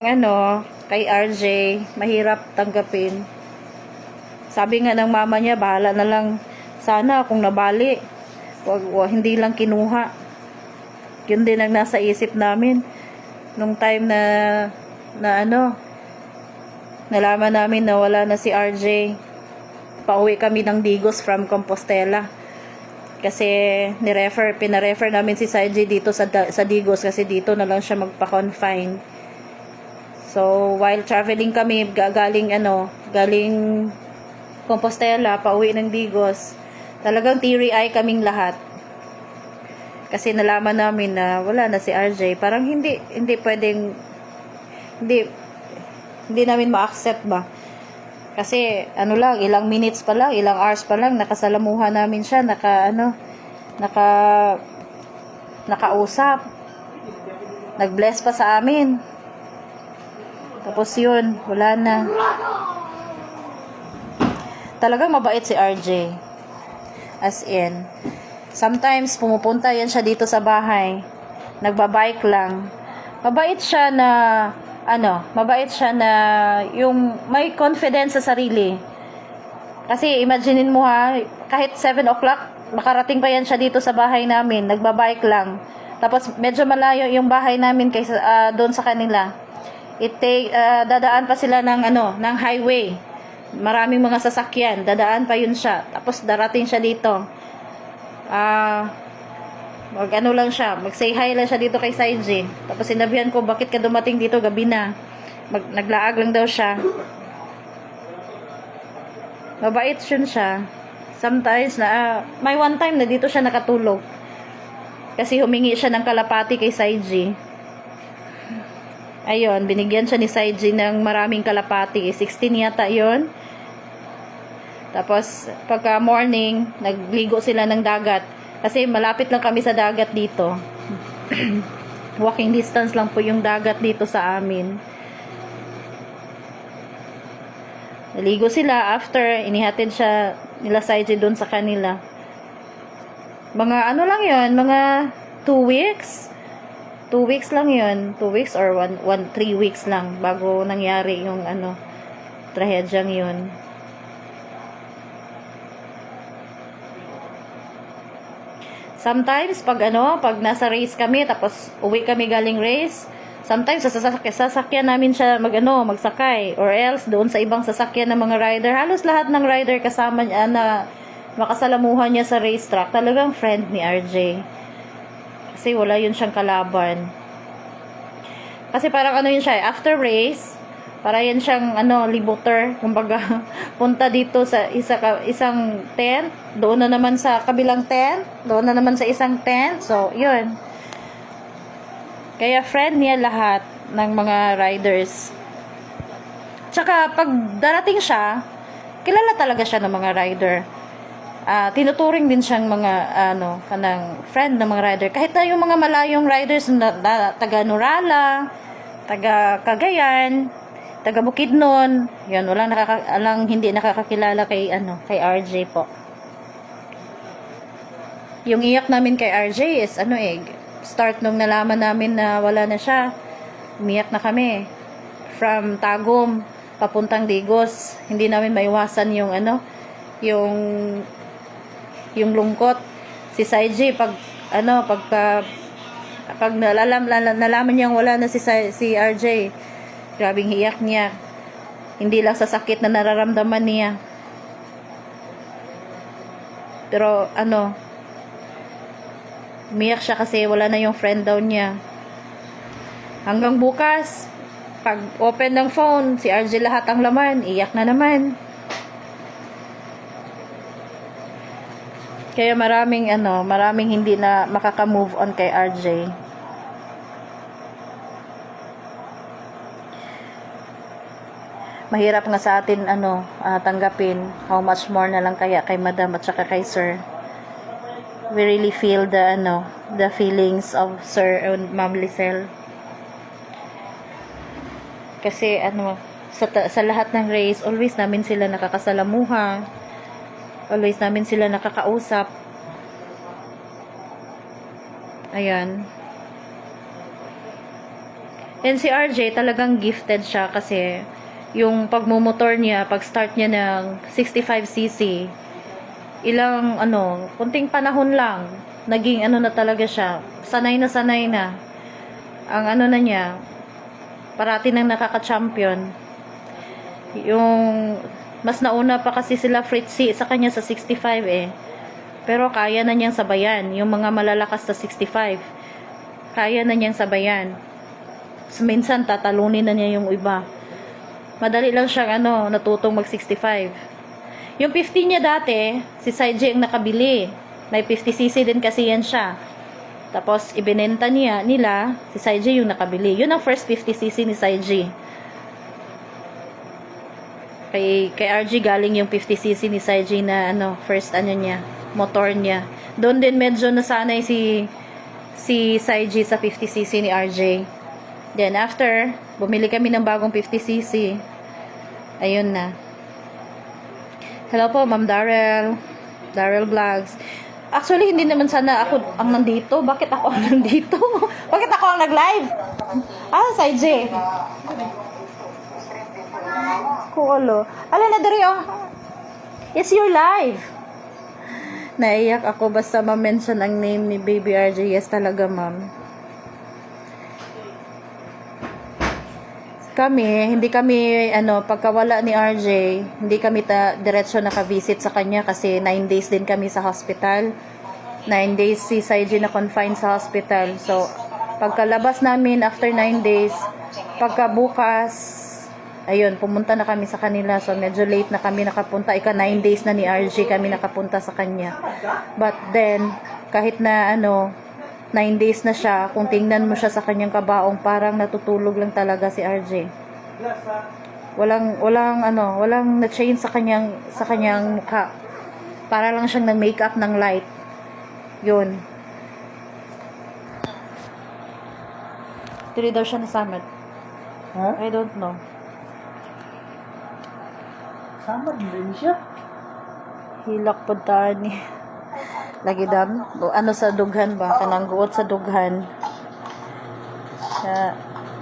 Kay RJ, mahirap tanggapin. Sabi nga ng mama niya, bahala na lang sana kung nabali. Hindi lang kinuha. Yun din ang nasa isip namin. Nung time na nalaman namin na wala na si RJ. Pauwi kami ng Digos from Compostela. Kasi pinarefer namin si Saiji dito sa Digos kasi dito na lang siya magpa-confine. So, while traveling kami, galing Compostela, pauwi ng Digos, talagang teary-eye kaming lahat. Kasi nalaman namin na wala na si RJ. Parang hindi pwedeng, hindi namin ma-accept ba. Kasi, ilang minutes pa lang, ilang hours pa lang, nakasalamuhan namin siya, nakausap. Nag-bless pa sa amin. Tapos yun, wala na. Talagang mabait si RJ. As in, sometimes pumupunta yan siya dito sa bahay. Nagbabike lang. Mabait siya na yung may confidence sa sarili. Kasi imaginein mo kahit 7 o'clock, makarating pa yan siya dito sa bahay namin. Nagbabike lang. Tapos medyo malayo yung bahay namin kaysa doon sa kanila. Dadaan pa sila ng highway. Maraming mga sasakyan, dadaan pa yun siya. Tapos darating siya dito. Mag-say hi lang siya dito kay Saiji. Tapos sinabihan ko, bakit ka dumating dito gabi na? Naglaag lang daw siya. Mabait yun siya. Sometimes may one time na dito siya nakatulog. Kasi humingi siya ng kalapati kay Saiji. Ayun, binigyan siya ni Saiji ng maraming kalapati. 16 yata yon. Tapos, pagka morning, nagligo sila ng dagat. Kasi malapit lang kami sa dagat dito. Walking distance lang po yung dagat dito sa amin. Naligo sila. After, inihatid siya nila Saiji doon sa kanila. Mga lang yon, mga 2 weeks. 2 weeks lang yun. 2 weeks or 3 weeks lang bago nangyari yung trahedyang yun. Sometimes pag nasa race kami tapos uwi kami galing race, sometimes sa sasakyan namin siya magsakay, or else doon sa ibang sasakyan ng mga rider. Halos lahat ng rider kasama niya na makasalamuhan niya sa racetrack, talagang friend ni RJ. Kasi wala yun siyang kalaban. Kasi parang yun siya, after race, para yan siyang libuter. Kumbaga, punta dito sa isang tent, doon na naman sa kabilang tent, doon na naman sa isang tent. So, yun. Kaya friend niya lahat ng mga riders. Tsaka, pag darating siya, kilala talaga siya ng mga rider. Tinuturing din siyang mga kanang friend ng mga rider. Kahit na yung mga malayong riders na taga Nurala, taga Cagayan, taga Bukidnon, yan hindi nakakakilala kay RJ po. Yung iyak namin kay RJ is start nung nalaman namin na wala na siya. Umiyak na kami from Tagum papuntang Digos. Hindi namin maiwasan yung lungkot. Si Saiji pag nalaman niyang wala na si RJ, grabing hiyak niya. Hindi lang sa sakit na nararamdaman niya, pero umiyak siya kasi wala na yung friend daw niya. Hanggang bukas, pag open ng phone, si RJ lahat ang laman, iyak na naman. Kaya maraming hindi na makaka-move on kay RJ. Mahirap nga sa atin tanggapin. How much more na lang kaya kay Madam at saka kay Sir. We really feel the feelings of Sir and Ma'am Lizelle. Kasi sa lahat ng race, always namin sila nakakasalamuha. Always namin sila nakakausap. Ayan. And si RJ talagang gifted siya kasi yung pagmumotor niya, pag start niya ng 65cc, ilang kunting panahon lang, naging na talaga siya. Sanay na. Ang na niya, parati nang nakaka-champion. Yung mas nauna pa kasi sila Fritzy sa kanya sa 65 eh. Pero kaya na niyang sabayan. Yung mga malalakas sa 65, kaya na niyang sabayan. So, minsan tatalunin na niya yung iba. Madali lang siyang natutong mag 65. Yung 50 niya dati, si Saiji ang nakabili. May 50cc din kasi yan siya. Tapos ibinenta nila, si Saiji yung nakabili. Yun ang first 50cc ni Saiji. Kay RG galing yung 50cc ni Saiji na first niya, motor niya. Doon din medyo nasanay si Saiji sa 50cc ni RJ. Then after, bumili kami ng bagong 50cc. Ayun na. Hello po, Ma'am Darrell. Darrell Vlogs. Actually, hindi naman sana ako ang nandito. Bakit ako ang nandito? Bakit ako ang nag-live? Saiji. Kuolo. Alin na diri It's your live. Naiyak ako basta ma-mention ang name ni Baby RJ. Yes talaga, ma'am. Hindi kami pagkawala ni RJ, hindi kami diretso naka-visit sa kanya kasi 9 days din kami sa hospital. 9 days si Saiji na confined sa hospital. So, pagkalabas namin after 9 days, pagkabukas, ayun, pumunta na kami sa kanila. So, medyo late na kami nakapunta. 9 days na ni RJ kami nakapunta sa kanya. But then, kahit na 9 days na siya, kung tingnan mo siya sa kanyang kabaong, parang natutulog lang talaga si RJ. Walang na-change sa kanyang mukha. Para lang siyang nag-makeup ng light. Yun. Tuloy daw siya nasamad. Ha? I don't know. Sama din siya. Hilak po ni. Lagi dam. Sa dughan ba? Kanang guot sa dughan.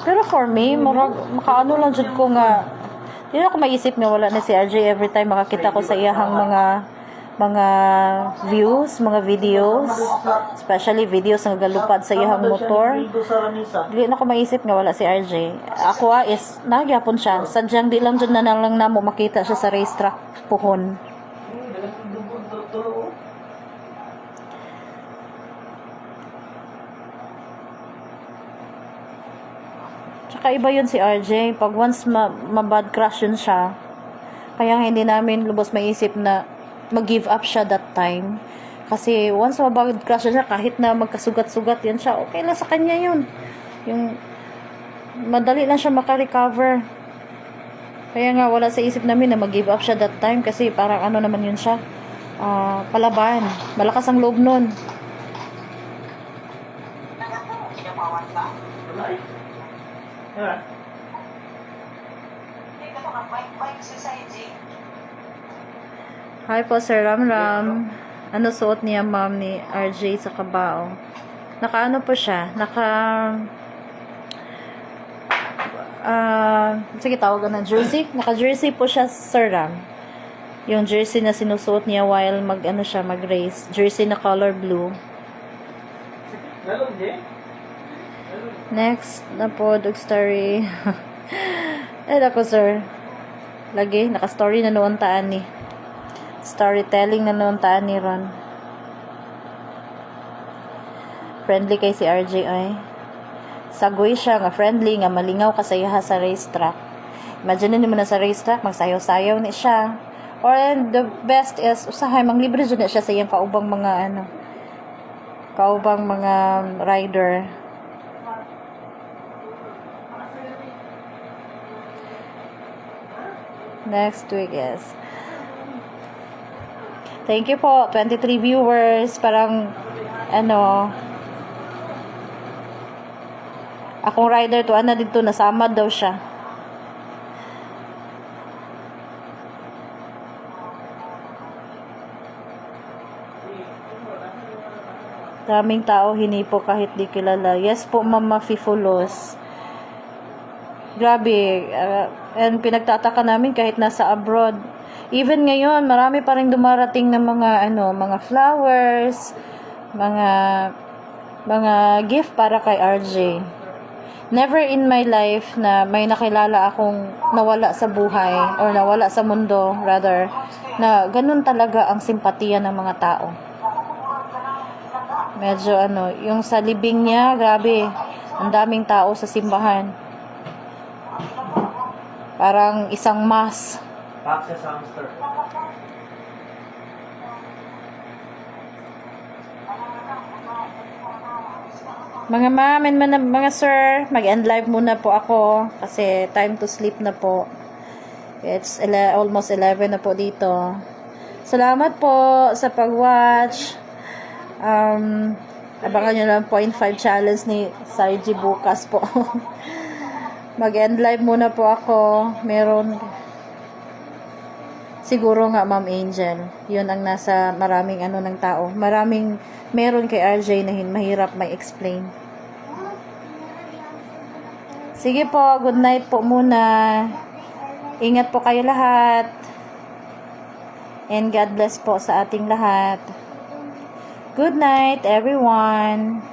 Pero for me, makaano lang jud ko nga. Hindi ako maisip nga wala na si RJ every time makakita ko sa iyahang mga views, mga videos, especially videos nga galupad sa iyahang motor. Hindi na ako maisip nga wala si RJ. Ako is nagyapon siya. Sadyang di lang jud na lang namo makita siya sa racetrack puhon. Tsaka iba yun si RJ. Pag once ma-bad crush yun siya, kaya hindi namin lubos maisip na mag-give up siya that time. Kasi once ma-bad crush siya, kahit na magkasugat-sugat yan siya, okay lang sa kanya yun. Yung madali lang siya makarecover. Kaya nga wala sa isip namin na mag-give up siya that time kasi parang naman yun siya. Palaban. Malakas ang loob nun. Hi po, Sir Ram. Ano suot niya, ma'am, ni RJ sa kabao? Naka po siya? Sige, tawagan na jersey. Naka-jersey po siya, Sir Ram. Yung jersey na sinusuot niya while mag-race. Jersey na color blue. Next na po, dog story. Ako, sir. Lagi, naka-story na noon taan ni. Storytelling na noon taan ni Ron. Friendly kay si RJ ay. Sagoy siya nga friendly nga malingaw kasayaha sa racetrack. Imagine mo na sa racetrack, magsayaw-sayaw ni siya. Or the best is, usahay, manglibre dyan na siya sa iyang kaubang mga rider. Next week is thank you po 23 viewers. Parang akong rider to dito nasamad daw siya. Daming tao hinipo kahit di kilala. Yes po, Mama Fifulos. Grabe. And pinagtataka namin kahit nasa abroad. Even ngayon, marami pa rin dumarating ng mga flowers, mga gift para kay RJ. Never in my life na may nakilala akong nawala sa buhay or nawala sa mundo, rather, na ganun talaga ang simpatiya ng mga tao. Medyo yung sa libing niya, grabe, ang daming tao sa simbahan. Parang isang mass. Access hamster. Mga ma'am and mga sir, mag-end live muna po ako kasi time to sleep na po. It's almost 11 na po dito. Salamat po sa pag-watch. Abangan nyo lang 0.5 challenge ni Saiji bukas po. Mag-end live muna po ako. Meron siguro nga Ma'am Angel. Yun ang nasa maraming ng tao. Meron kay RJ na mahirap may explain. Sige po, good night po muna. Ingat po kayo lahat. And God bless po sa ating lahat. Good night, everyone.